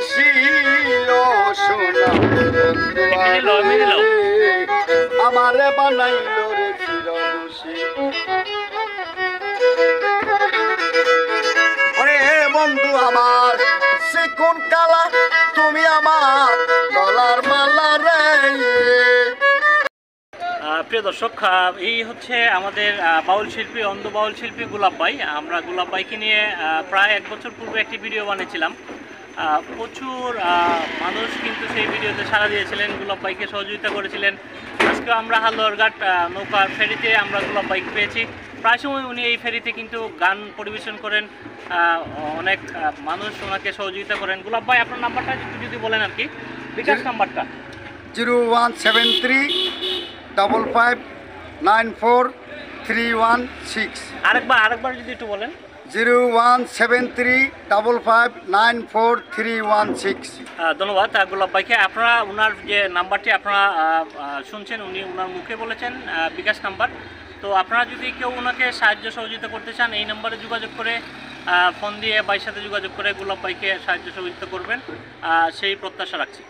দোষী ও সোনা আমারে বানাইল রে চির দোষী। ওরে বন্ধু আমার সে কোন কালা তুমি আমার গলার মালা রে। প্রিয় দর্শক, এই হচ্ছে আমাদের বাউল শিল্পী, অন্ধ বাউল শিল্পী গোলাপ ভাই। আমরা গোলাপ ভাইকে নিয়ে প্রায় 1 বছর পূর্বে একটি ভিডিও বানিয়েছিলাম। প্রচুর মানুষ কিন্তু সেই ভিডিওতে সাড়া দিয়েছিলেন, গোলাপ ভাইকে সহযোগিতা করেছিলেন। আজকে আমরা হালুয়ারঘাট নৌকার ফেরিতে আমরা গোলাপ ভাইকে পেয়েছি। প্রায় সময় উনি এই ফেরিতে কিন্তু গান পরিবেশন করেন, অনেক মানুষ ওনাকে সহযোগিতা করেন। গোলাপ ভাই, আপনার নাম্বারটা যদি বলেন আর কি, বিকাশ নাম্বারটা। 0173559431 আরেকবার যদি একটু বলেন। 0173559431 ধন্যবাদ গোলাপ ভাইকে। আপনারা ওনার যে নাম্বারটি আপনারা শুনছেন, উনি ওনার মুখে বলেছেন বিকাশ নাম্বার। তো আপনারা যদি কেউ ওনাকে সাহায্য সহযোগিতা করতে চান, এই নাম্বারে যোগাযোগ করে ফোন দিয়ে ভাইয়ের সাথে যোগাযোগ করে গোলাপ ভাইকে সাহায্য সহযোগিতা করবেন, সেই প্রত্যাশা রাখছি।